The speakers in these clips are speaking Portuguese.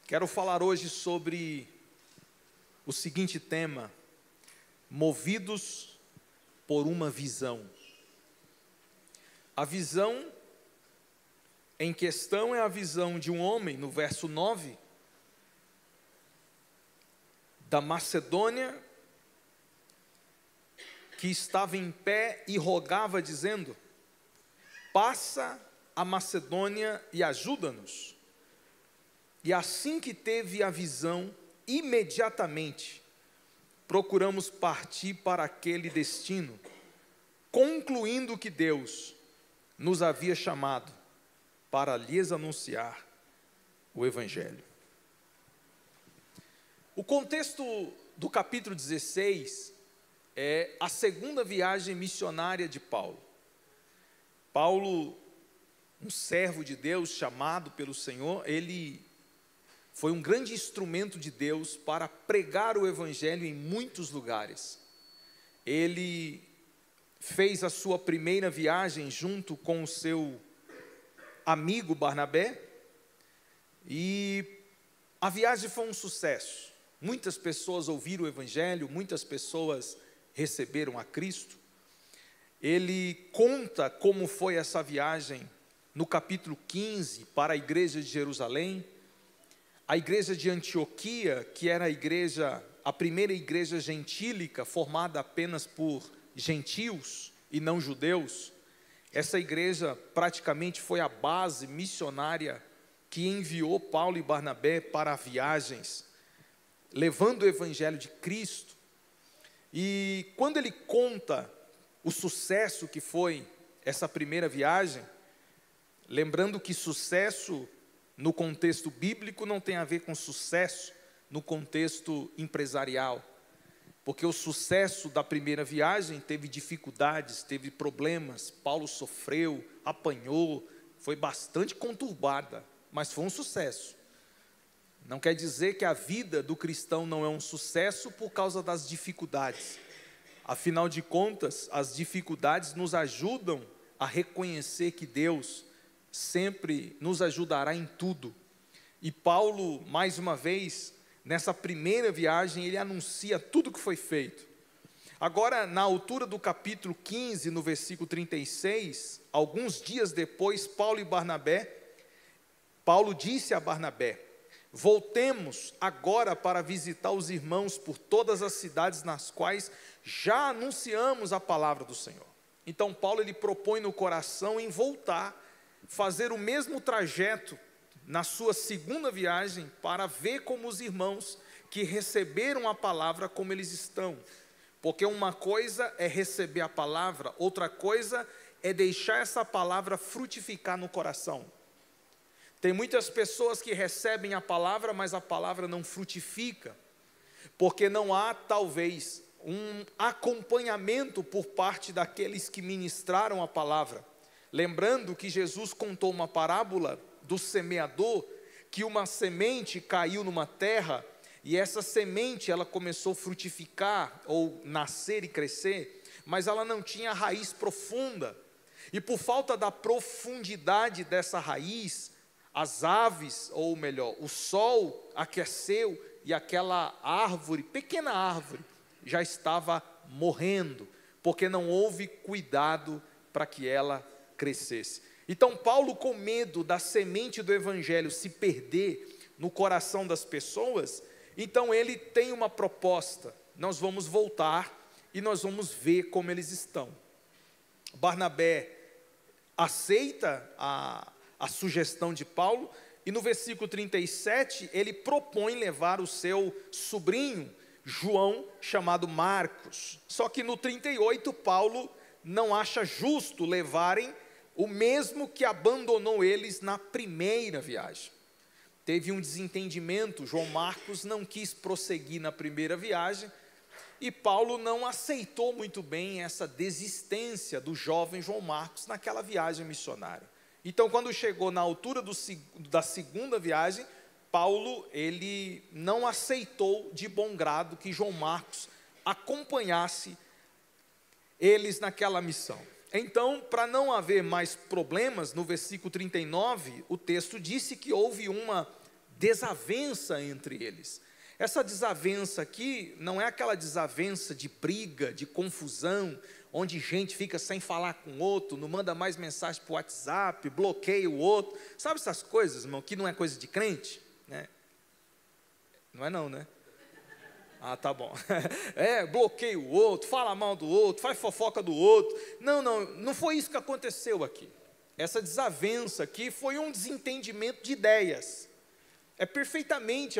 Quero falar hoje sobre o seguinte tema: movidos por uma visão. A visão em questão é a visão de um homem, no verso 9, da Macedônia, que estava em pé e rogava, dizendo: passa a Macedônia e ajuda-nos. E assim que teve a visão, imediatamente procuramos partir para aquele destino, concluindo que Deus nos havia chamado para lhes anunciar o Evangelho. O contexto do capítulo 16 é a segunda viagem missionária de Paulo. Paulo, um servo de Deus chamado pelo Senhor, ele foi um grande instrumento de Deus para pregar o Evangelho em muitos lugares. Ele fez a sua primeira viagem junto com o seu amigo Barnabé, e a viagem foi um sucesso. Muitas pessoas ouviram o Evangelho, muitas pessoas receberam a Cristo. Ele conta como foi essa viagem no capítulo 15 para a igreja de Jerusalém. A igreja de Antioquia, que era a primeira igreja gentílica, formada apenas por gentios e não judeus, essa igreja praticamente foi a base missionária que enviou Paulo e Barnabé para viagens, levando o Evangelho de Cristo. E quando ele conta o sucesso que foi essa primeira viagem, lembrando que sucesso no contexto bíblico não tem a ver com sucesso no contexto empresarial, porque o sucesso da primeira viagem teve dificuldades, teve problemas. Paulo sofreu, apanhou, foi bastante conturbada, mas foi um sucesso. Não quer dizer que a vida do cristão não é um sucesso por causa das dificuldades. Afinal de contas, as dificuldades nos ajudam a reconhecer que Deus sempre nos ajudará em tudo. E Paulo, mais uma vez, nessa primeira viagem, ele anuncia tudo que foi feito. Agora, na altura do capítulo 15, no versículo 36, alguns dias depois, Paulo disse a Barnabé: voltemos agora para visitar os irmãos por todas as cidades nas quais já anunciamos a palavra do Senhor. Então Paulo, ele propõe no coração em voltar, fazer o mesmo trajeto na sua segunda viagem, para ver como os irmãos que receberam a palavra, como eles estão. Porque uma coisa é receber a palavra, outra coisa é deixar essa palavra frutificar no coração. Tem muitas pessoas que recebem a palavra, mas a palavra não frutifica, porque não há talvez um acompanhamento por parte daqueles que ministraram a palavra. Lembrando que Jesus contou uma parábola do semeador, que uma semente caiu numa terra, e essa semente ela começou a frutificar, ou nascer e crescer, mas ela não tinha raiz profunda, e por falta da profundidade dessa raiz, as aves, ou melhor, o sol aqueceu, e aquela árvore, pequena árvore, já estava morrendo, porque não houve cuidado para que ela crescesse. Então Paulo, com medo da semente do Evangelho se perder no coração das pessoas, então ele tem uma proposta: nós vamos voltar e nós vamos ver como eles estão. Barnabé aceita a sugestão de Paulo, e no versículo 37, ele propõe levar o seu sobrinho, João, chamado Marcos. Só que no 38, Paulo não acha justo levarem o mesmo que abandonou eles na primeira viagem. Teve um desentendimento, João Marcos não quis prosseguir na primeira viagem, e Paulo não aceitou muito bem essa desistência do jovem João Marcos naquela viagem missionária. Então, quando chegou na altura da segunda viagem, Paulo, ele não aceitou de bom grado que João Marcos acompanhasse eles naquela missão. Então, para não haver mais problemas, no versículo 39, o texto disse que houve uma desavença entre eles. Essa desavença aqui não é aquela desavença de briga, de confusão, onde gente fica sem falar com o outro, não manda mais mensagem para o WhatsApp, bloqueia o outro. Sabe essas coisas, irmão, que não é coisa de crente? Né? Não é não, né? Ah, tá bom. Bloqueia o outro, fala mal do outro, faz fofoca do outro. Não foi isso que aconteceu aqui. Essa desavença aqui foi um desentendimento de ideias. É perfeitamente,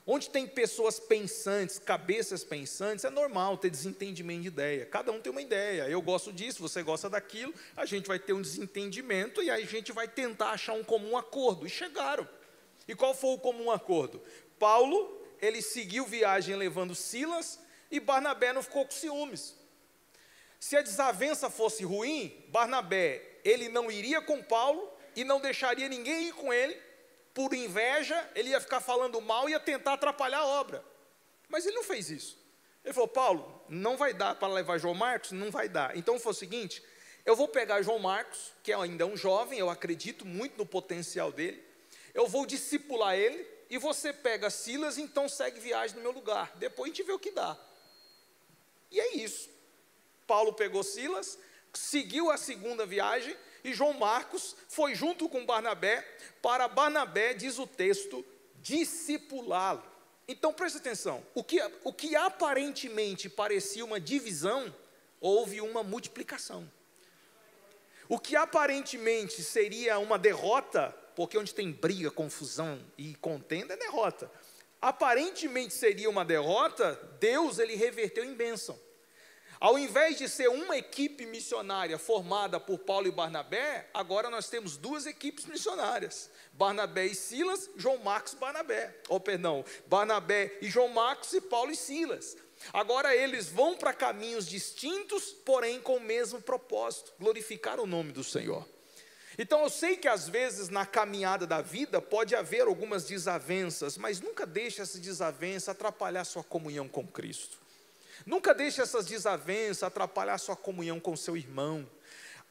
onde tem pessoas pensantes, cabeças pensantes, é normal ter desentendimento de ideia. Cada um tem uma ideia. Eu gosto disso, você gosta daquilo, a gente vai ter um desentendimento e aí a gente vai tentar achar um comum acordo. E chegaram. E qual foi o comum acordo? Paulo, ele seguiu viagem levando Silas e Barnabé não ficou com ciúmes. Se a desavença fosse ruim, Barnabé, ele não iria com Paulo e não deixaria ninguém ir com ele. Por inveja, ele ia ficar falando mal e ia tentar atrapalhar a obra. Mas ele não fez isso. Ele falou: Paulo, não vai dar para levar João Marcos? Não vai dar. Então foi o seguinte: eu vou pegar João Marcos, que é ainda um jovem, eu acredito muito no potencial dele, eu vou discipular ele, e você pega Silas, então segue viagem no meu lugar. Depois a gente vê o que dá. E é isso. Paulo pegou Silas, seguiu a segunda viagem, e João Marcos foi junto com Barnabé, para Barnabé, diz o texto, discipulá-lo. Então preste atenção, o que aparentemente parecia uma divisão, houve uma multiplicação. O que aparentemente seria uma derrota, porque onde tem briga, confusão e contenda é derrota. Aparentemente seria uma derrota, Deus ele reverteu em bênção. Ao invés de ser uma equipe missionária formada por Paulo e Barnabé, agora nós temos duas equipes missionárias, Barnabé e Silas, João Marcos e Barnabé, Barnabé e João Marcos e Paulo e Silas. Agora eles vão para caminhos distintos, porém com o mesmo propósito, glorificar o nome do Senhor. Então eu sei que às vezes na caminhada da vida pode haver algumas desavenças, mas nunca deixe essa desavença atrapalhar sua comunhão com Cristo. Nunca deixe essas desavenças atrapalhar a sua comunhão com seu irmão.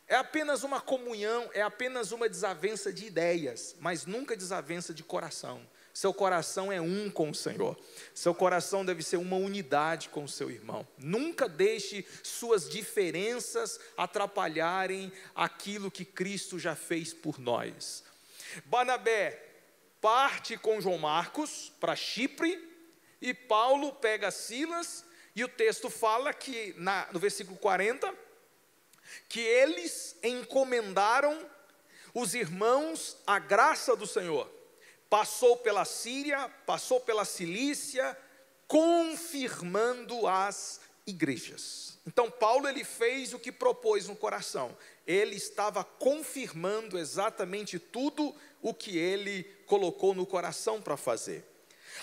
É apenas uma comunhão, é apenas uma desavença de ideias, mas nunca desavença de coração. Seu coração é um com o Senhor. Seu coração deve ser uma unidade com o seu irmão. Nunca deixe suas diferenças atrapalharem aquilo que Cristo já fez por nós. Barnabé parte com João Marcos para Chipre, e Paulo pega Silas. E o texto fala que, no versículo 40, que eles encomendaram os irmãos à graça do Senhor. Passou pela Síria, passou pela Cilícia, confirmando as igrejas. Então Paulo ele fez o que propôs no coração. Ele estava confirmando exatamente tudo o que ele colocou no coração para fazer.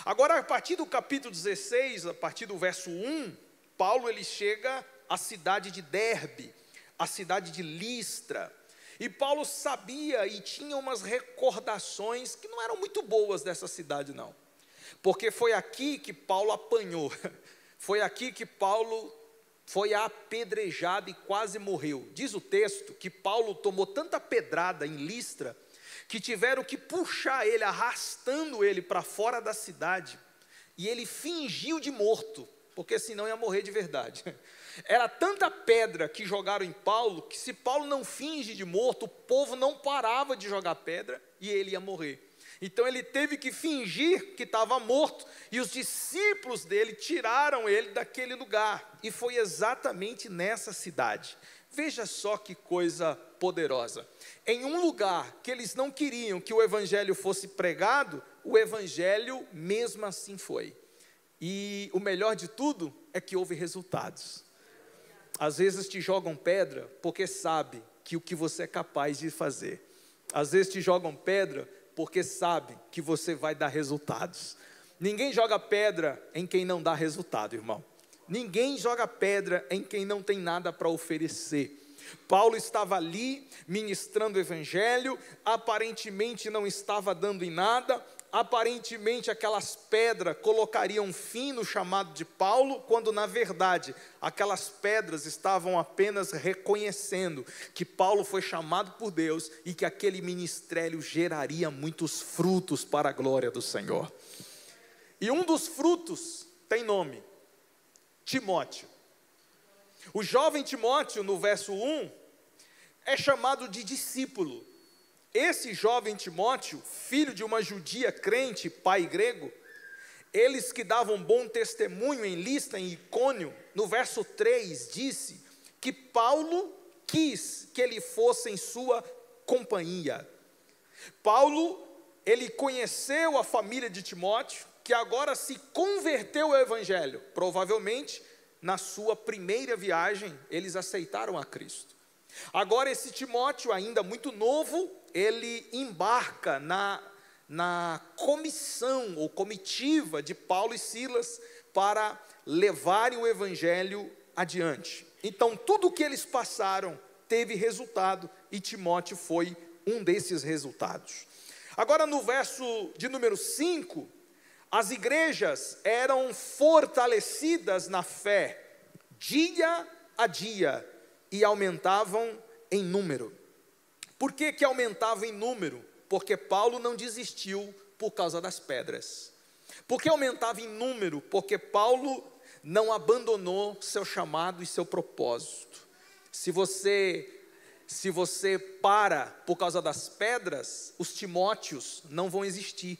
Agora, a partir do capítulo 16, a partir do verso 1, Paulo ele chega à cidade de Derbe, à cidade de Listra. E Paulo sabia e tinha umas recordações que não eram muito boas dessa cidade não. Porque foi aqui que Paulo apanhou, foi aqui que Paulo foi apedrejado e quase morreu. Diz o texto que Paulo tomou tanta pedrada em Listra, que tiveram que puxar ele, arrastando ele para fora da cidade, e ele fingiu de morto, porque senão ia morrer de verdade. Era tanta pedra que jogaram em Paulo, que se Paulo não finge de morto, o povo não parava de jogar pedra, e ele ia morrer. Então ele teve que fingir que estava morto, e os discípulos dele tiraram ele daquele lugar, e foi exatamente nessa cidade. Veja só que coisa poderosa. Em um lugar que eles não queriam que o evangelho fosse pregado, o evangelho mesmo assim foi. E o melhor de tudo é que houve resultados. Às vezes te jogam pedra porque sabe que o que você é capaz de fazer. Às vezes te jogam pedra porque sabe que você vai dar resultados. Ninguém joga pedra em quem não dá resultado, irmão. Ninguém joga pedra em quem não tem nada para oferecer. Paulo estava ali ministrando o evangelho, aparentemente não estava dando em nada, aparentemente aquelas pedras colocariam fim no chamado de Paulo, quando na verdade aquelas pedras estavam apenas reconhecendo que Paulo foi chamado por Deus e que aquele ministério geraria muitos frutos para a glória do Senhor. E um dos frutos tem nome: Timóteo. O jovem Timóteo, no verso 1, é chamado de discípulo. Esse jovem Timóteo, filho de uma judia crente, pai grego, eles que davam bom testemunho em Listra, em Icônio, no verso 3, disse que Paulo quis que ele fosse em sua companhia. Paulo, ele conheceu a família de Timóteo, que agora se converteu ao evangelho. Provavelmente, na sua primeira viagem, eles aceitaram a Cristo. Agora esse Timóteo, ainda muito novo, ele embarca na comissão ou comitiva de Paulo e Silas para levarem o evangelho adiante. Então tudo o que eles passaram teve resultado, e Timóteo foi um desses resultados. Agora no verso de número 5, as igrejas eram fortalecidas na fé, dia a dia, e aumentavam em número. Por que aumentavam em número? Porque Paulo não desistiu por causa das pedras. Por que aumentava em número? Porque Paulo não abandonou seu chamado e seu propósito. Se você para por causa das pedras, os Timóteos não vão existir.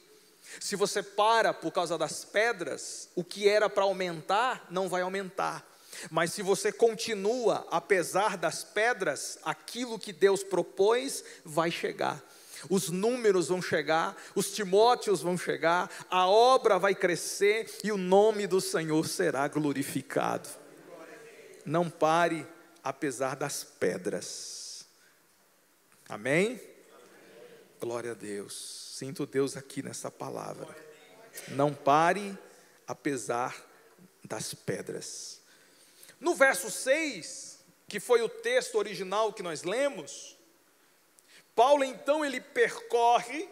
Se você para por causa das pedras, o que era para aumentar, não vai aumentar. Mas se você continua, apesar das pedras, aquilo que Deus propôs, vai chegar. Os números vão chegar, os Timóteos vão chegar, a obra vai crescer e o nome do Senhor será glorificado. Não pare, apesar das pedras. Amém? Glória a Deus. Sinto Deus aqui nessa palavra. Não pare, apesar das pedras. No verso 6, que foi o texto original que nós lemos, Paulo então ele percorre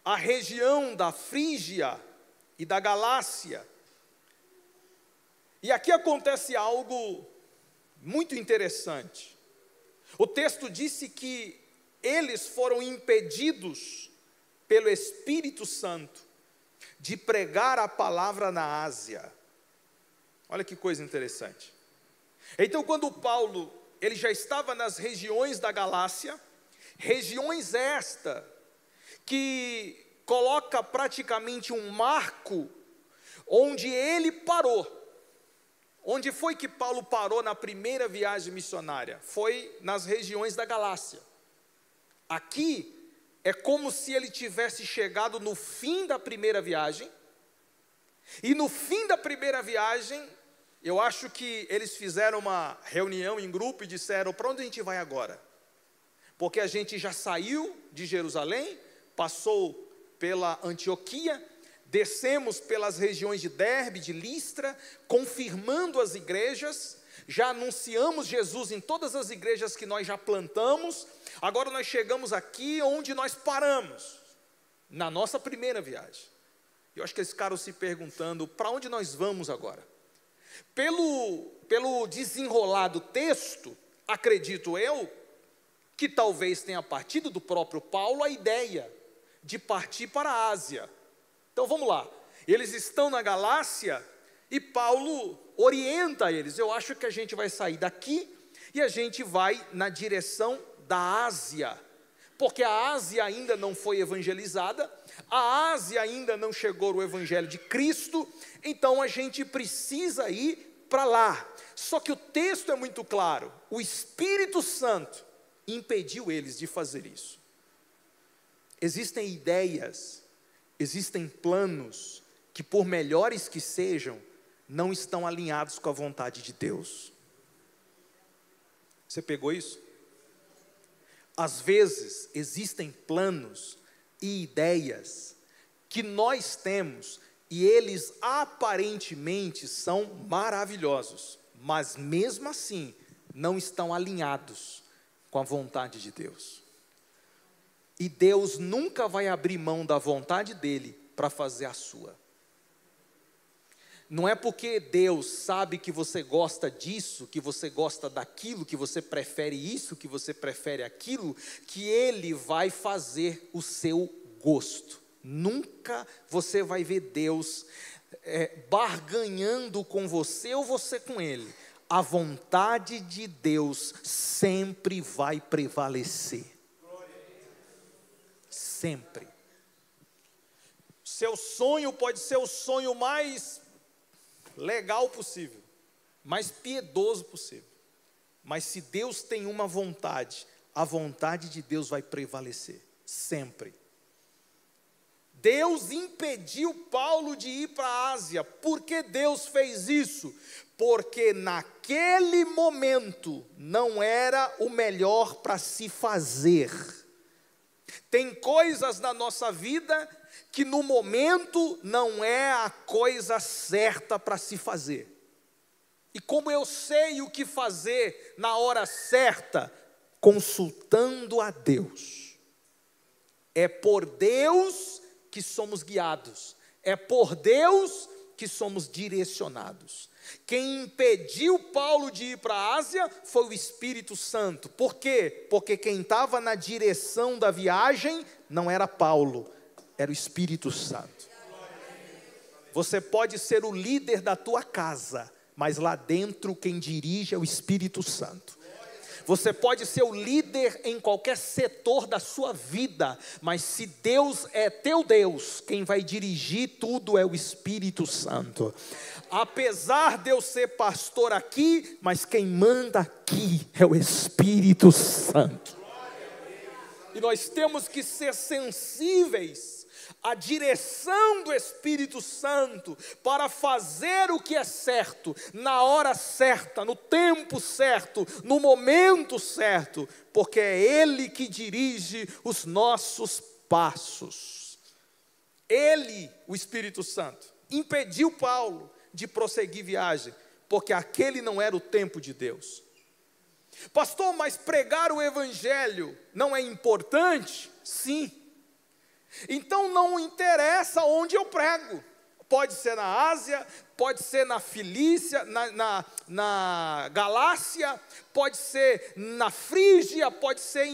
a região da Frígia e da Galácia. E aqui acontece algo muito interessante. O texto disse que eles foram impedidos pelo Espírito Santo de pregar a palavra na Ásia. Olha que coisa interessante. Então, quando Paulo, ele já estava nas regiões da Galácia, regiões esta que coloca praticamente um marco onde ele parou. Onde foi que Paulo parou na primeira viagem missionária? Foi nas regiões da Galácia. Aqui é como se ele tivesse chegado no fim da primeira viagem, e no fim da primeira viagem, eu acho que eles fizeram uma reunião em grupo e disseram: para onde a gente vai agora? Porque a gente já saiu de Jerusalém, passou pela Antioquia, descemos pelas regiões de Derbe, de Listra, confirmando as igrejas, já anunciamos Jesus em todas as igrejas que nós já plantamos. Agora nós chegamos aqui onde nós paramos, na nossa primeira viagem. Eu acho que eles ficaram se perguntando: para onde nós vamos agora? Pelo desenrolar do texto, acredito eu, que talvez tenha partido do próprio Paulo a ideia de partir para a Ásia. Então vamos lá, eles estão na Galácia e Paulo orienta eles: eu acho que a gente vai sair daqui e a gente vai na direção da Ásia, porque a Ásia ainda não foi evangelizada, a Ásia ainda não chegou o evangelho de Cristo, então a gente precisa ir para lá. Só que o texto é muito claro, o Espírito Santo impediu eles de fazer isso. Existem ideias, existem planos que, por melhores que sejam, não estão alinhados com a vontade de Deus. Você pegou isso? Às vezes existem planos e ideias que nós temos e eles aparentemente são maravilhosos, mas mesmo assim não estão alinhados com a vontade de Deus. E Deus nunca vai abrir mão da vontade dele para fazer a sua. Não é porque Deus sabe que você gosta disso, que você gosta daquilo, que você prefere isso, que você prefere aquilo, que Ele vai fazer o seu gosto. Nunca você vai ver Deus barganhando com você ou você com Ele. A vontade de Deus sempre vai prevalecer. Sempre. Seu sonho pode ser o sonho mais legal possível, mais piedoso possível, mas se Deus tem uma vontade, a vontade de Deus vai prevalecer, sempre. Deus impediu Paulo de ir para a Ásia. Por que Deus fez isso? Porque naquele momento não era o melhor para se fazer. Tem coisas na nossa vida que no momento não é a coisa certa para se fazer. E como eu sei o que fazer na hora certa? Consultando a Deus. É por Deus que somos guiados. É por Deus que somos direcionados. Quem impediu Paulo de ir para a Ásia foi o Espírito Santo. Por quê? Porque quem estava na direção da viagem não era Paulo, era o Espírito Santo. Você pode ser o líder da tua casa, mas lá dentro quem dirige é o Espírito Santo. Você pode ser o líder em qualquer setor da sua vida, mas se Deus é teu Deus, quem vai dirigir tudo é o Espírito Santo. Apesar de eu ser pastor aqui, mas quem manda aqui é o Espírito Santo. E nós temos que ser sensíveis à direção do Espírito Santo para fazer o que é certo, na hora certa, no tempo certo, no momento certo, porque é Ele que dirige os nossos passos. Ele, o Espírito Santo, impediu Paulo de prosseguir viagem, porque aquele não era o tempo de Deus. Pastor, mas pregar o Evangelho não é importante? Sim. Então não interessa onde eu prego. Pode ser na Ásia, pode ser na Filícia, na Galácia, pode ser na Frígia, pode ser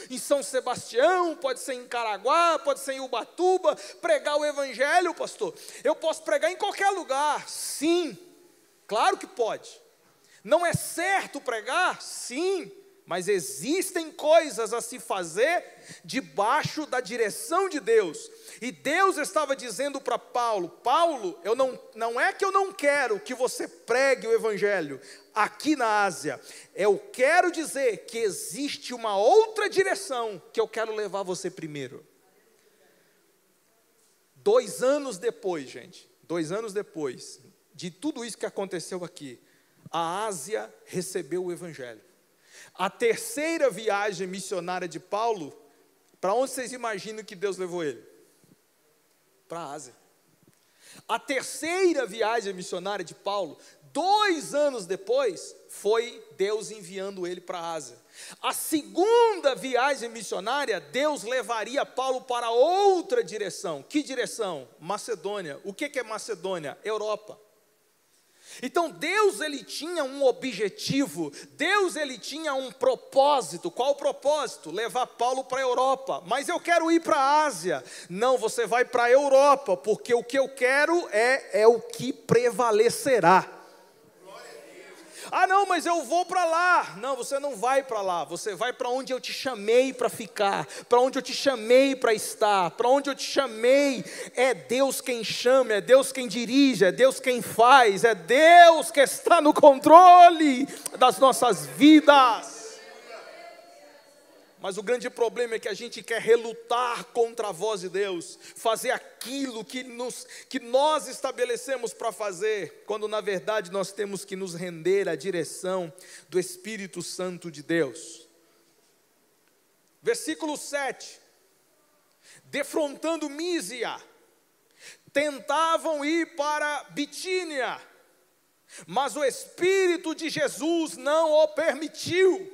em São Sebastião, pode ser em Caraguá, pode ser em Ubatuba. Pregar o Evangelho, pastor, eu posso pregar em qualquer lugar. Sim, claro que pode. Não é certo pregar? Sim, mas existem coisas a se fazer debaixo da direção de Deus. E Deus estava dizendo para Paulo: Paulo, não é que eu não quero que você pregue o Evangelho aqui na Ásia. Eu quero dizer que existe uma outra direção que eu quero levar você primeiro. 2 anos depois, gente, 2 anos depois de tudo isso que aconteceu aqui, a Ásia recebeu o Evangelho. A terceira viagem missionária de Paulo, para onde vocês imaginam que Deus levou ele? Para a Ásia. A terceira viagem missionária de Paulo, 2 anos depois, foi Deus enviando ele para a Ásia. A segunda viagem missionária, Deus levaria Paulo para outra direção. Que direção? Macedônia. O que é Macedônia? Europa. Então Deus, ele tinha um objetivo, Deus, ele tinha um propósito. Qual o propósito? Levar Paulo para a Europa. Mas eu quero ir para a Ásia. Não, você vai para a Europa, porque o que eu quero é o que prevalecerá. Ah não, mas eu vou para lá. Não, você não vai para lá, você vai para onde eu te chamei para ficar, para onde eu te chamei para estar, para onde eu te chamei. É Deus quem chama, é Deus quem dirige, é Deus quem faz, é Deus que está no controle das nossas vidas. Mas o grande problema é que a gente quer relutar contra a voz de Deus, fazer aquilo que nós estabelecemos para fazer, quando na verdade nós temos que nos render à direção do Espírito Santo de Deus. Versículo 7, defrontando Mísia, tentavam ir para Bitínia, mas o Espírito de Jesus não o permitiu.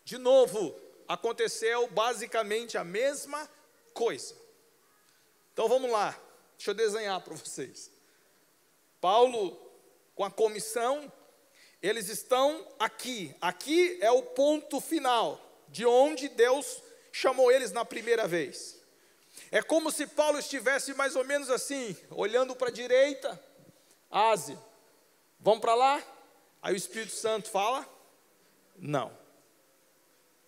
De novo, aconteceu basicamente a mesma coisa. Então vamos lá, deixa eu desenhar para vocês. Paulo, com a comissão, eles estão aqui. Aqui é o ponto final, de onde Deus chamou eles na primeira vez. É como se Paulo estivesse mais ou menos assim, olhando para a direita, Ásia. Vamos para lá? Aí o Espírito Santo fala, não.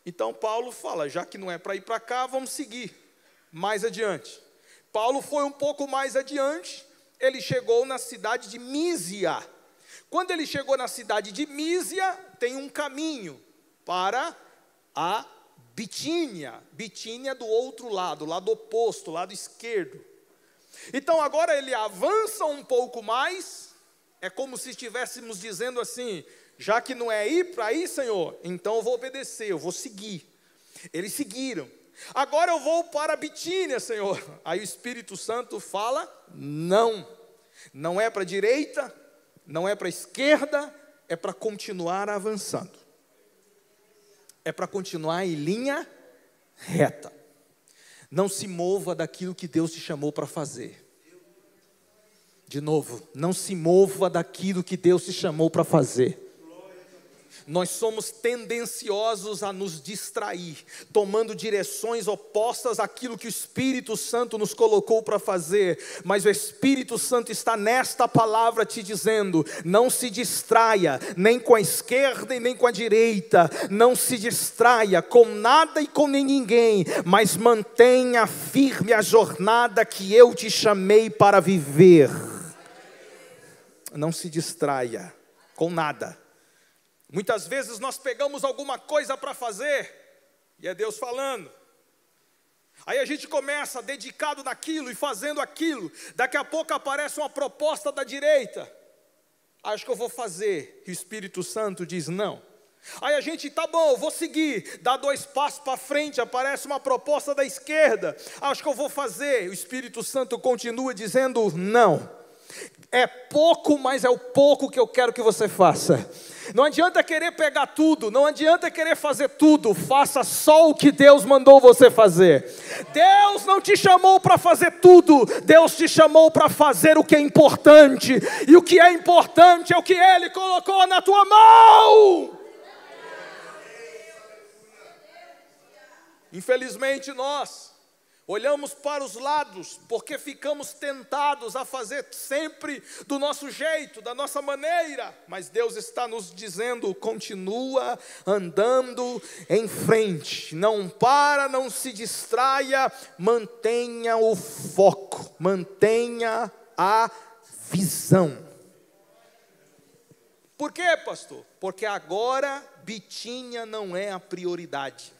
Então Paulo fala, já que não é para ir para cá, vamos seguir mais adiante. Paulo foi um pouco mais adiante, ele chegou na cidade de Mísia. Quando ele chegou na cidade de Mísia, tem um caminho para a Bitínia. Bitínia do outro lado oposto, lado esquerdo. Então agora ele avança um pouco mais, é como se estivéssemos dizendo assim, já que não é ir para aí, Senhor, então eu vou obedecer, eu vou seguir. Eles seguiram. Agora eu vou para a Bitínia, Senhor. Aí o Espírito Santo fala, não. Não é para a direita, não é para a esquerda, é para continuar avançando. É para continuar em linha reta. Não se mova daquilo que Deus te chamou para fazer. De novo, não se mova daquilo que Deus te chamou para fazer. Nós somos tendenciosos a nos distrair, tomando direções opostas àquilo que o Espírito Santo nos colocou para fazer. Mas o Espírito Santo está nesta palavra te dizendo, não se distraia, nem com a esquerda e nem com a direita. Não se distraia com nada e com ninguém, mas mantenha firme a jornada que eu te chamei para viver. Não se distraia com nada. Muitas vezes nós pegamos alguma coisa para fazer, e é Deus falando. Aí a gente começa dedicado naquilo e fazendo aquilo. Daqui a pouco aparece uma proposta da direita. Acho que eu vou fazer. E o Espírito Santo diz não. Aí a gente, tá bom, eu vou seguir. Dá 2 passos para frente, aparece uma proposta da esquerda. Acho que eu vou fazer. O Espírito Santo continua dizendo não. É pouco, mas é o pouco que eu quero que você faça. Não adianta querer pegar tudo, não adianta querer fazer tudo, faça só o que Deus mandou você fazer. Deus não te chamou para fazer tudo, Deus te chamou para fazer o que é importante, e o que é importante é o que Ele colocou na tua mão. Infelizmente nós olhamos para os lados, porque ficamos tentados a fazer sempre do nosso jeito, da nossa maneira. Mas Deus está nos dizendo, continua andando em frente. Não para, não se distraia, mantenha o foco, mantenha a visão. Por quê, pastor? Porque agora Bitínia não é a prioridade.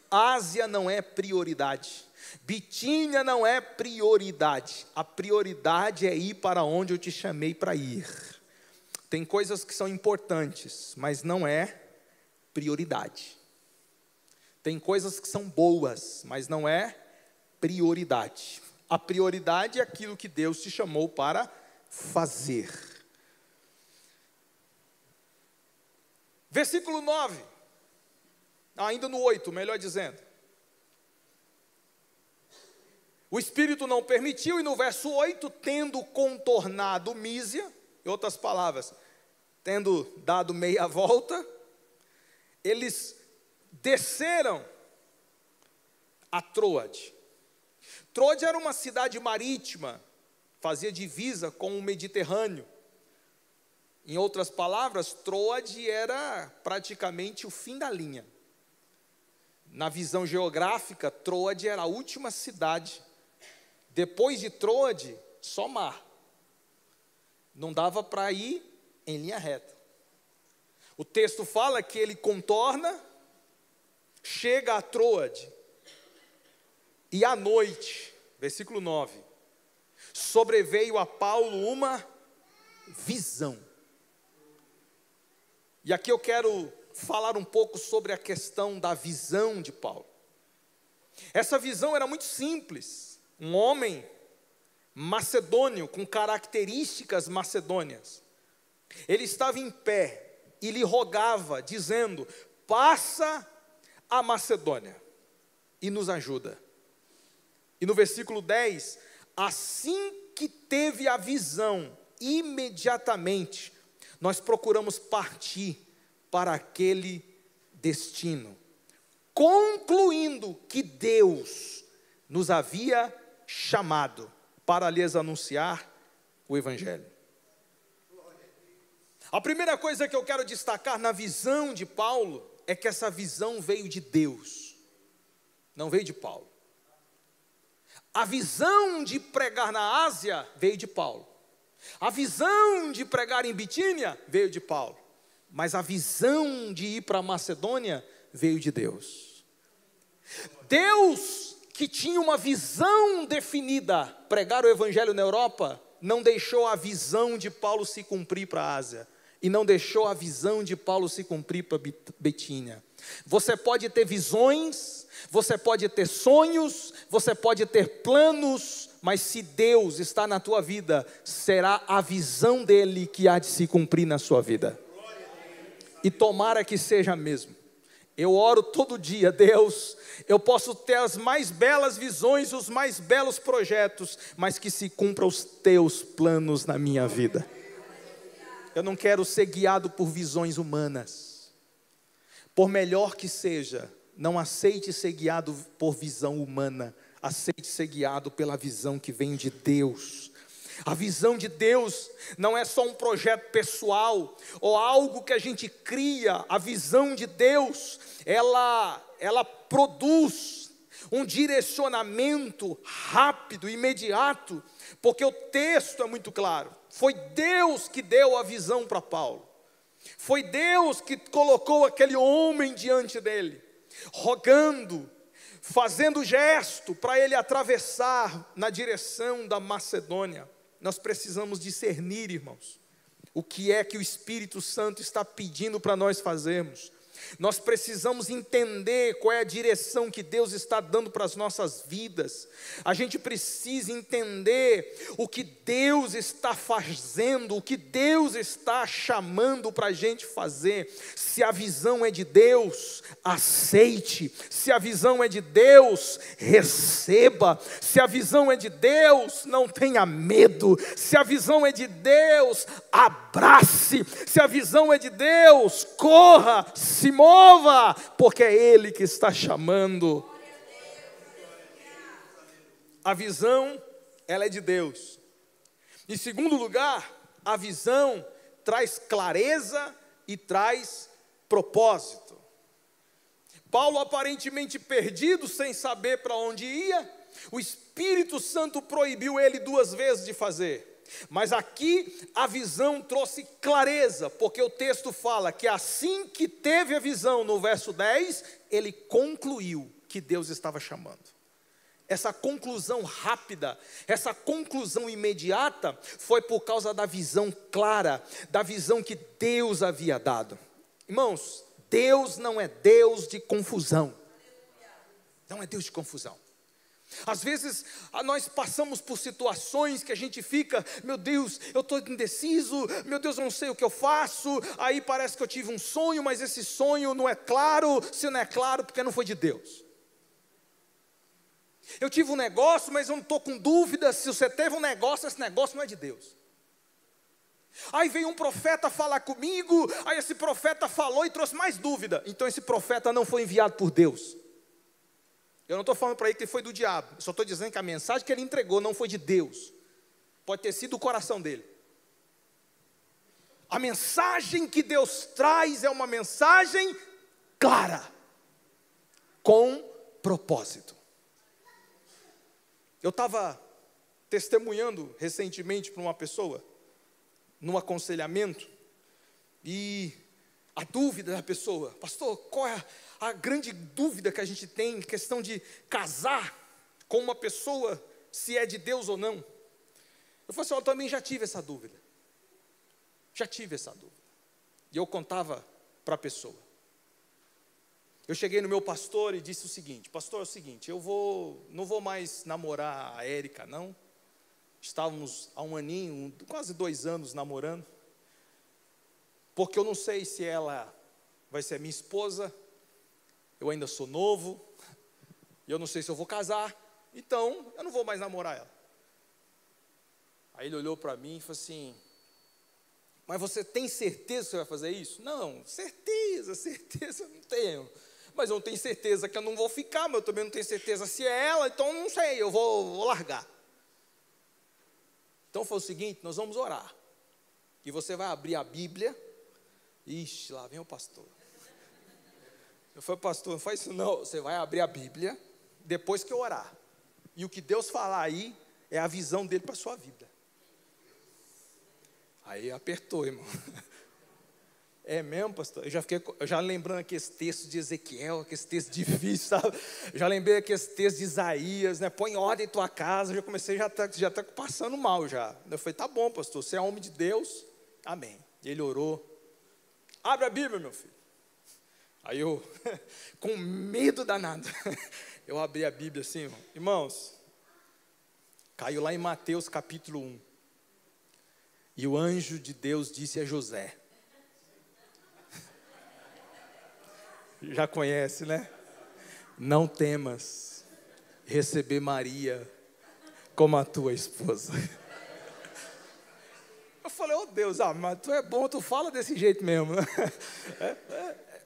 Ásia não é prioridade, Bitínia não é prioridade, a prioridade é ir para onde eu te chamei para ir. Tem coisas que são importantes, mas não é prioridade. Tem coisas que são boas, mas não é prioridade. A prioridade é aquilo que Deus te chamou para fazer. Versículo 9. Ainda no 8, melhor dizendo. O Espírito não permitiu, e no verso 8, tendo contornado Mísia, em outras palavras, tendo dado meia volta, eles desceram a Troade. Troade era uma cidade marítima, fazia divisa com o Mediterrâneo. Em outras palavras, Troade era praticamente o fim da linha. Na visão geográfica, Troade era a última cidade. Depois de Troade, só mar. Não dava para ir em linha reta. O texto fala que ele contorna, chega a Troade. E à noite, versículo 9, sobreveio a Paulo uma visão. E aqui eu quero falar um pouco sobre a questão da visão de Paulo. Essa visão era muito simples. Um homem macedônio, com características macedônias. Ele estava em pé e lhe rogava, dizendo: passa a Macedônia e nos ajuda. E no versículo 10, assim que teve a visão, imediatamente nós procuramos partir para aquele destino, concluindo que Deus nos havia chamado para lhes anunciar o Evangelho. A primeira coisa que eu quero destacar na visão de Paulo é que essa visão veio de Deus, não veio de Paulo. A visão de pregar na Ásia veio de Paulo. A visão de pregar em Bitínia veio de Paulo. Mas a visão de ir para a Macedônia veio de Deus. Deus, que tinha uma visão definida, pregar o Evangelho na Europa, não deixou a visão de Paulo se cumprir para a Ásia. E não deixou a visão de Paulo se cumprir para Bitínia. Você pode ter visões, você pode ter sonhos, você pode ter planos, mas se Deus está na tua vida, será a visão dele que há de se cumprir na sua vida. E tomara que seja mesmo. Eu oro todo dia: Deus, eu posso ter as mais belas visões, os mais belos projetos, mas que se cumpram os teus planos na minha vida. Eu não quero ser guiado por visões humanas. Por melhor que seja, não aceite ser guiado por visão humana. Aceite ser guiado pela visão que vem de Deus. A visão de Deus não é só um projeto pessoal ou algo que a gente cria. A visão de Deus, ela produz um direcionamento rápido, imediato, porque o texto é muito claro. Foi Deus que deu a visão para Paulo. Foi Deus que colocou aquele homem diante dele, rogando, fazendo gesto para ele atravessar na direção da Macedônia. Nós precisamos discernir, irmãos, o que é que o Espírito Santo está pedindo para nós fazermos. Nós precisamos entender qual é a direção que Deus está dando para as nossas vidas. A gente precisa entender o que Deus está fazendo, o que Deus está chamando para a gente fazer. Se a visão é de Deus, aceite. Se a visão é de Deus, receba. Se a visão é de Deus, não tenha medo. Se a visão é de Deus, abrace. Se a visão é de Deus, corra, se mova, porque é Ele que está chamando. A visão, ela é de Deus. Em segundo lugar, a visão traz clareza e traz propósito. Paulo, aparentemente perdido, sem saber para onde ia, o Espírito Santo proibiu ele 2 vezes de fazer. Mas aqui a visão trouxe clareza, porque o texto fala que assim que teve a visão, no verso 10, ele concluiu que Deus estava chamando. Essa conclusão rápida, essa conclusão imediata, foi por causa da visão clara, da visão que Deus havia dado. Irmãos, Deus não é Deus de confusão. Não é Deus de confusão. Às vezes nós passamos por situações que a gente fica: meu Deus, eu estou indeciso, meu Deus, eu não sei o que eu faço. Aí parece que eu tive um sonho, mas esse sonho não é claro. Se não é claro, porque não foi de Deus. Eu tive um negócio, mas eu não estou com dúvida. Se você teve um negócio, esse negócio não é de Deus. Aí veio um profeta falar comigo, aí esse profeta falou e trouxe mais dúvida. Então esse profeta não foi enviado por Deus. Eu não estou falando para ele que ele foi do diabo. Eu só estou dizendo que a mensagem que ele entregou não foi de Deus. Pode ter sido o coração dele. A mensagem que Deus traz é uma mensagem clara, com propósito. Eu estava testemunhando recentemente para uma pessoa, num aconselhamento, e a dúvida da pessoa: pastor, qual é a grande dúvida que a gente tem em questão de casar com uma pessoa, se é de Deus ou não? Eu falei assim: eu também já tive essa dúvida. Já tive essa dúvida. E eu contava para a pessoa. Eu cheguei no meu pastor e disse o seguinte: pastor, é o seguinte, eu não vou mais namorar a Érica, não. Estávamos há um aninho, quase 2 anos namorando, porque eu não sei se ela vai ser minha esposa, eu ainda sou novo, e eu não sei se eu vou casar, então eu não vou mais namorar ela. Aí ele olhou para mim e falou assim: mas você tem certeza que você vai fazer isso? Não, certeza não tenho. Mas eu não tenho certeza que eu não vou ficar, mas eu também não tenho certeza se é ela, então não sei, eu vou largar. Então foi o seguinte, nós vamos orar. E você vai abrir a Bíblia. Ixi, lá vem o pastor. Eu falei: pastor, não faz isso não. Você vai abrir a Bíblia depois que eu orar. E o que Deus falar aí é a visão dele para a sua vida. Aí apertou, irmão. É mesmo, pastor? Eu já lembrando aqui esse texto de Ezequiel, aquele texto difícil, sabe? Eu já lembrei aqui esse texto de Isaías, né? Põe em ordem tua casa. Eu já comecei, já tá passando mal já. Eu falei: tá bom, pastor, você é homem de Deus, amém. E ele orou. Abre a Bíblia, meu filho. Aí eu, com medo danado, eu abri a Bíblia assim, irmãos, caiu lá em Mateus capítulo 1. E o anjo de Deus disse a José. Já conhece, né? Não temas receber Maria como a tua esposa. Eu falei: oh Deus, mas tu é bom, tu fala desse jeito mesmo.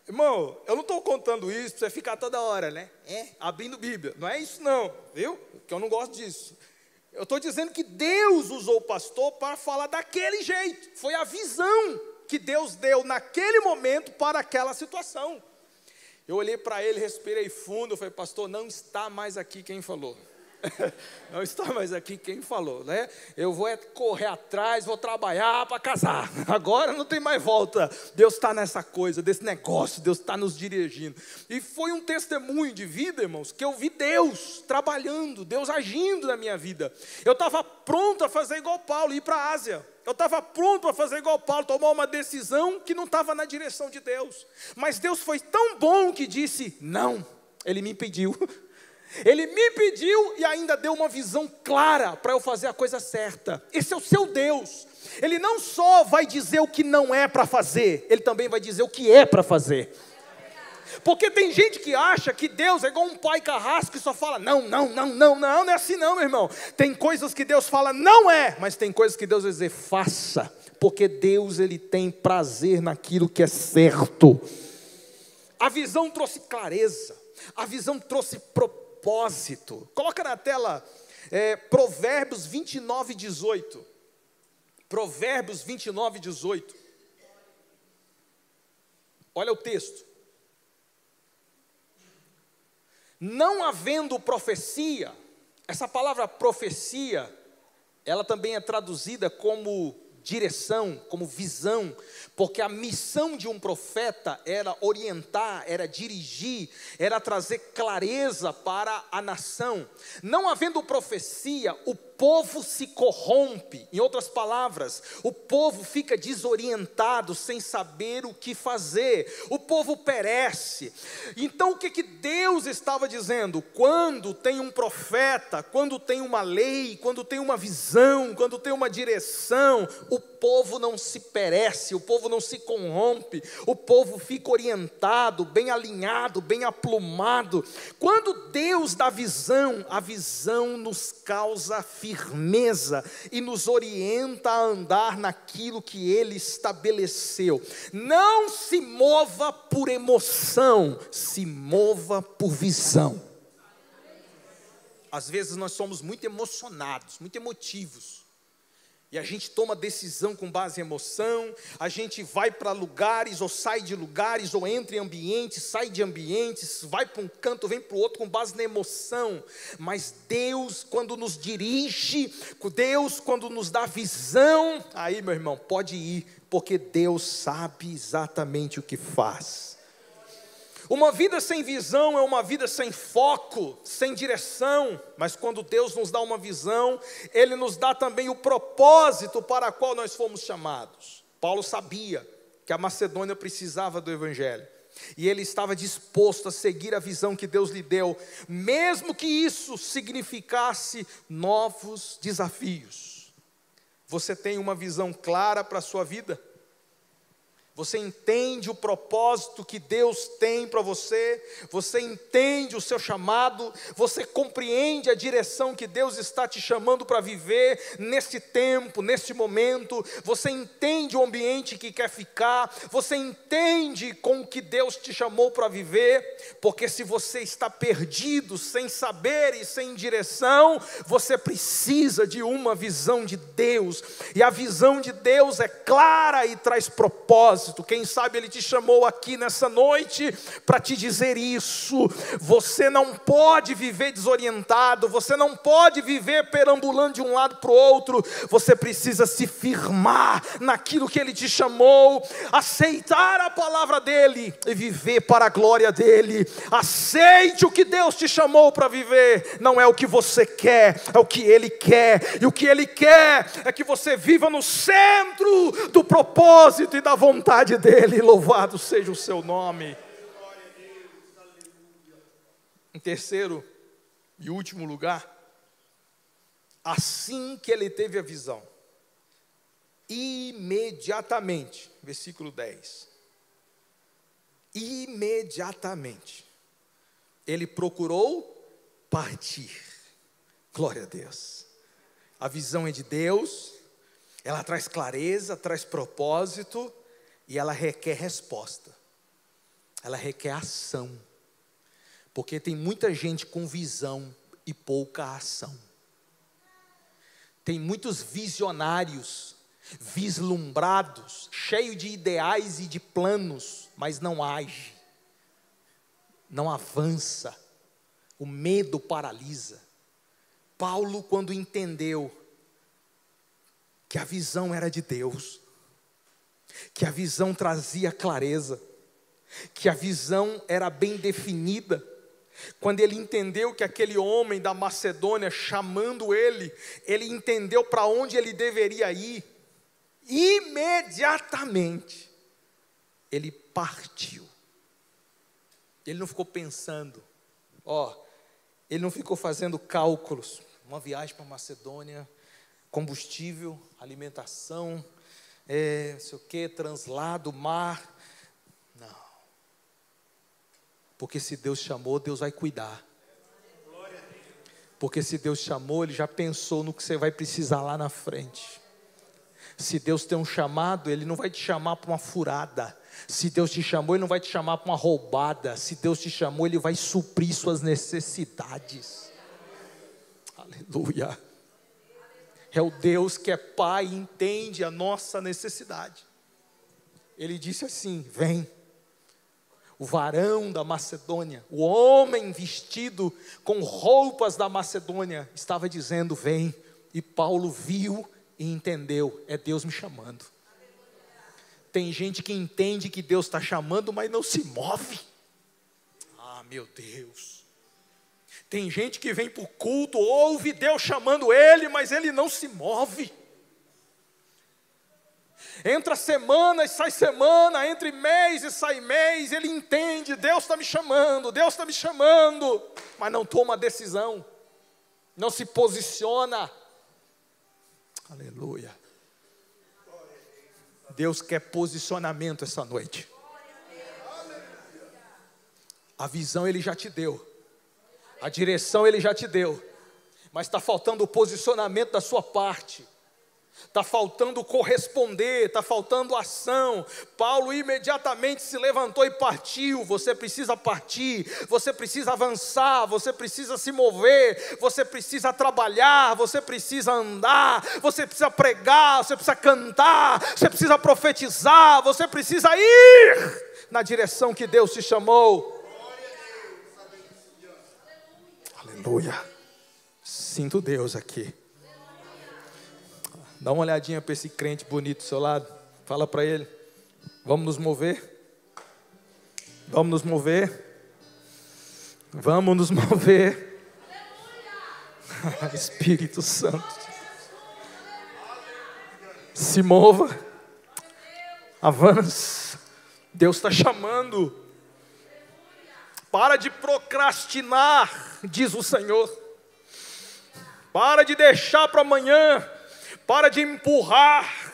Irmão, eu não estou contando isso para você ficar toda hora, né? Abrindo Bíblia. Não é isso não, viu? Porque eu não gosto disso. Eu estou dizendo que Deus usou o pastor para falar daquele jeito. Foi a visão que Deus deu naquele momento para aquela situação. Eu olhei para ele, respirei fundo, eu falei: pastor, não está mais aqui quem falou. Não está mais aqui quem falou, né? Eu vou correr atrás, vou trabalhar para casar. Agora não tem mais volta. Deus está nessa coisa, desse negócio, Deus está nos dirigindo. E foi um testemunho de vida, irmãos, que eu vi Deus trabalhando, Deus agindo na minha vida. Eu estava pronto a fazer igual Paulo, ir para a Ásia. Eu estava pronto a fazer igual Paulo, tomar uma decisão que não estava na direção de Deus. Mas Deus foi tão bom que disse não. Ele me impediu. Ele me pediu e ainda deu uma visão clara para eu fazer a coisa certa. Esse é o seu Deus. Ele não só vai dizer o que não é para fazer, Ele também vai dizer o que é para fazer. Porque tem gente que acha que Deus é igual um pai carrasco que só fala não é assim não, meu irmão. Tem coisas que Deus fala não é, mas tem coisas que Deus vai dizer faça. Porque Deus, Ele tem prazer naquilo que é certo. A visão trouxe clareza, a visão trouxe propósito. Coloca na tela Provérbios 29, 18. Provérbios 29, 18. Olha o texto. Não havendo profecia, essa palavra profecia, ela também é traduzida como direção, como visão, porque a missão de um profeta era orientar, era dirigir, era trazer clareza para a nação. Não havendo profecia, o povo se corrompe. Em outras palavras, o povo fica desorientado, sem saber o que fazer. O povo perece. Então o que Deus estava dizendo? Quando tem um profeta, quando tem uma lei, quando tem uma visão, quando tem uma direção, o povo não se perece, o povo não se corrompe, o povo fica orientado, bem alinhado, bem aplumado. Quando Deus dá visão, a visão nos causa firmeza e nos orienta a andar naquilo que Ele estabeleceu. Não se mova por emoção, se mova por visão. Às vezes nós somos muito emocionados, muito emotivos. E a gente toma decisão com base em emoção, a gente vai para lugares, ou sai de lugares, ou entra em ambientes, sai de ambientes, vai para um canto, vem para o outro com base na emoção. Mas Deus, quando nos dirige, Deus, quando nos dá visão, aí, meu irmão, pode ir, porque Deus sabe exatamente o que faz. Uma vida sem visão é uma vida sem foco, sem direção. Mas quando Deus nos dá uma visão, Ele nos dá também o propósito para o qual nós fomos chamados. Paulo sabia que a Macedônia precisava do Evangelho. E ele estava disposto a seguir a visão que Deus lhe deu, mesmo que isso significasse novos desafios. Você tem uma visão clara para a sua vida? Você entende o propósito que Deus tem para você? Você entende o seu chamado? Você compreende a direção que Deus está te chamando para viver nesse tempo, nesse momento? Você entende o ambiente que quer ficar? Você entende com o que Deus te chamou para viver? Porque se você está perdido, sem saber e sem direção, você precisa de uma visão de Deus. E a visão de Deus é clara e traz propósito. Quem sabe Ele te chamou aqui nessa noite para te dizer isso. Você não pode viver desorientado, você não pode viver perambulando de um lado para o outro. Você precisa se firmar naquilo que Ele te chamou, aceitar a palavra dEle e viver para a glória dEle. Aceite o que Deus te chamou para viver. Não é o que você quer, é o que Ele quer. E o que Ele quer é que você viva no centro do propósito e da vontade dEle. Louvado seja o seu nome. Em terceiro e último lugar, assim que ele teve a visão, imediatamente, versículo 10, imediatamente, ele procurou partir. Glória a Deus. A visão é de Deus, ela traz clareza, traz propósito, e ela requer resposta, ela requer ação, porque tem muita gente com visão e pouca ação. Tem muitos visionários, vislumbrados, cheios de ideais e de planos, mas não age, não avança, o medo paralisa. Paulo, quando entendeu que a visão era de Deus, que a visão trazia clareza, que a visão era bem definida, quando ele entendeu que aquele homem da Macedônia chamando ele entendeu para onde ele deveria ir, imediatamente ele partiu. Ele não ficou pensando, ele não ficou fazendo cálculos, uma viagem para a Macedônia, combustível, alimentação, sei o que, translado, mar. Não. Porque se Deus chamou, Deus vai cuidar. Porque se Deus chamou, Ele já pensou no que você vai precisar lá na frente. Se Deus tem um chamado, Ele não vai te chamar para uma furada. Se Deus te chamou, Ele não vai te chamar para uma roubada. Se Deus te chamou, Ele vai suprir suas necessidades. Aleluia. É o Deus que é Pai e entende a nossa necessidade. Ele disse assim: vem. O varão da Macedônia, o homem vestido com roupas da Macedônia, estava dizendo: vem. E Paulo viu e entendeu: é Deus me chamando. Tem gente que entende que Deus está chamando, mas não se move. Ah, meu Deus. Tem gente que vem para o culto, ouve Deus chamando ele, mas ele não se move. Entra semana e sai semana, entre mês e sai mês, ele entende, Deus está me chamando, mas não toma decisão, não se posiciona. Aleluia. Deus quer posicionamento essa noite. A visão Ele já te deu, a direção Ele já te deu, mas está faltando o posicionamento da sua parte. Está faltando corresponder, está faltando ação. Paulo imediatamente se levantou e partiu. Você precisa partir, você precisa avançar, você precisa se mover, você precisa trabalhar, você precisa andar, você precisa pregar, você precisa cantar, você precisa profetizar, você precisa ir na direção que Deus te chamou. Aleluia. Sinto Deus aqui. Dá uma olhadinha para esse crente bonito do seu lado. Fala para ele: vamos nos mover? Vamos nos mover? Vamos nos mover. Espírito Santo, se mova, avance. Deus está chamando. Para de procrastinar, diz o Senhor. Para de deixar para amanhã. para de empurrar,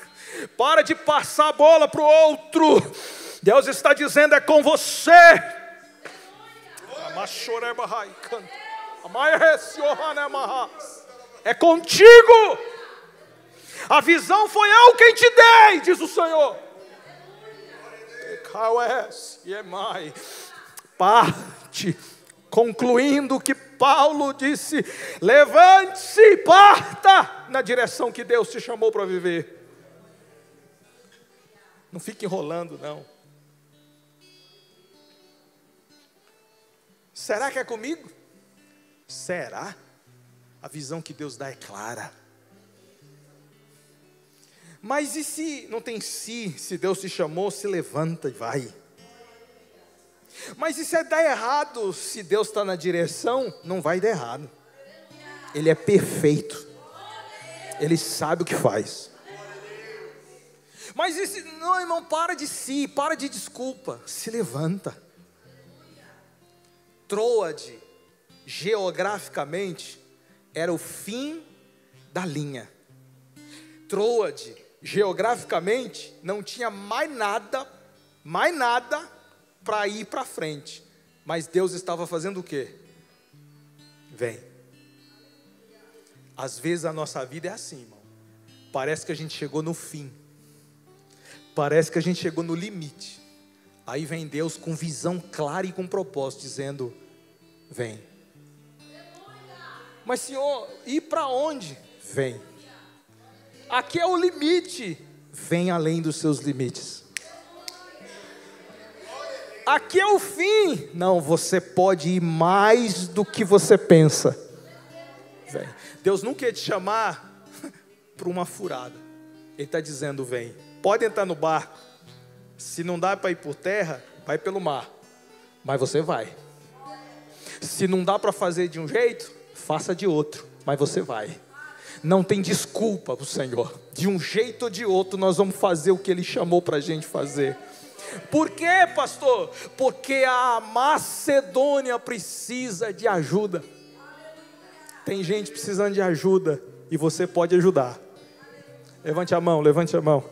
para de passar a bola para o outro. Deus está dizendo: é com você. É contigo. A visão foi eu quem te dei, diz o Senhor. Parte, concluindo que Paulo disse: levante-se e parta na direção que Deus te chamou para viver. Não fique enrolando, não. Será que é comigo? Será? A visão que Deus dá é clara. Mas e se não tem se Deus te chamou, se levanta e vai. Mas e se dar errado, se Deus está na direção, não vai dar errado. Ele é perfeito. Ele sabe o que faz. Mas e se, não, irmão, para de desculpa, se levanta. Troade, geograficamente, era o fim da linha. Troade, geograficamente, não tinha mais nada para ir para frente. Mas Deus estava fazendo o quê? Vem. Às vezes a nossa vida é assim, irmão. Parece que a gente chegou no fim. Parece que a gente chegou no limite. Aí vem Deus com visão clara e com propósito, dizendo: vem. Mas Senhor, ir para onde? Vem. Aqui é o limite. Vem além dos seus limites. Aqui é o fim. Não, você pode ir mais do que você pensa. Vem. Deus não quer te chamar para uma furada. Ele está dizendo: vem. Pode entrar no barco. Se não dá para ir por terra, vai pelo mar. Mas você vai. Se não dá para fazer de um jeito, faça de outro. Mas você vai. Não tem desculpa para o Senhor. De um jeito ou de outro, nós vamos fazer o que Ele chamou para a gente fazer. Por quê, pastor? Porque a Macedônia precisa de ajuda. Tem gente precisando de ajuda e você pode ajudar. Levante a mão, levante a mão.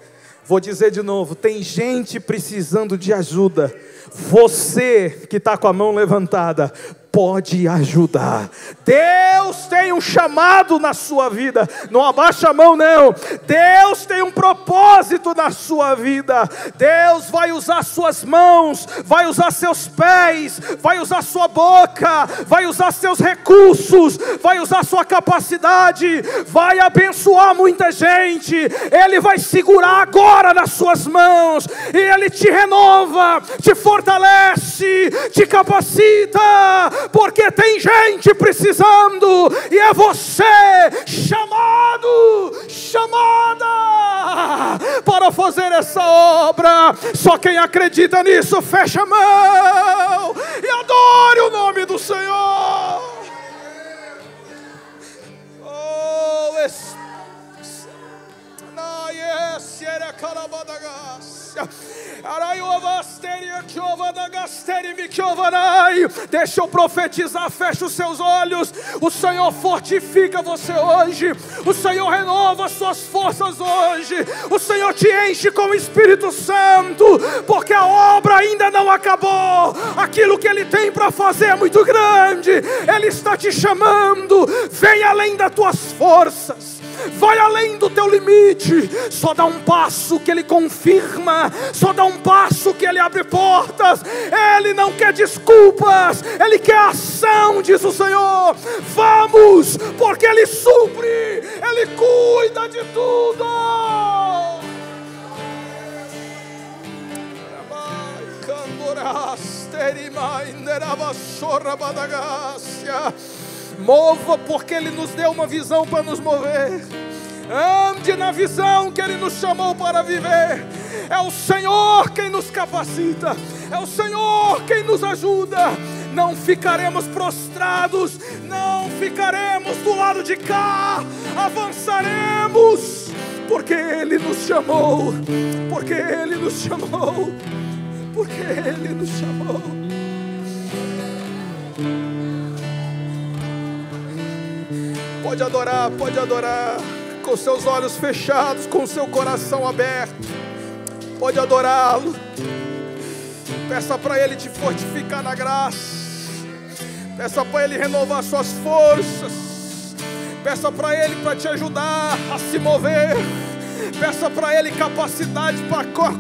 Vou dizer de novo, tem gente precisando de ajuda. Você que está com a mão levantada, pode ajudar. Deus tem um chamado na sua vida. Não abaixa a mão não. Deus tem um propósito na sua vida. Deus vai usar suas mãos, vai usar seus pés, vai usar sua boca, vai usar seus recursos, vai usar sua capacidade, vai abençoar muita gente. Ele vai segurar agora nas suas mãos e Ele te renova, te fortalece, te capacita, porque tem gente precisando e é você chamada para fazer essa obra. Só quem acredita nisso, fecha a mão e adore o nome do Senhor. Oh, deixa eu profetizar, fecha os seus olhos. O Senhor fortifica você hoje. O Senhor renova as suas forças hoje. O Senhor te enche com o Espírito Santo, porque a obra ainda não acabou. Aquilo que Ele tem para fazer é muito grande. Ele está te chamando. Vem além das tuas forças. Vai além do teu limite. Só dá um passo que Ele confirma. Só dá um passo que Ele abre portas. Ele não quer desculpas, Ele quer ação, diz o Senhor. Vamos, porque Ele supre, Ele cuida de tudo. Mova, porque Ele nos deu uma visão para nos mover. Ande na visão que Ele nos chamou para viver. É o Senhor quem nos capacita, é o Senhor quem nos ajuda. Não ficaremos prostrados, não ficaremos do lado de cá, avançaremos, porque Ele nos chamou, porque Ele nos chamou, porque Ele nos chamou. Pode adorar, com seus olhos fechados, com o seu coração aberto, pode adorá-lo. Peça para Ele te fortificar na graça. Peça para Ele renovar suas forças. Peça para Ele para te ajudar a se mover. Peça para Ele capacidade para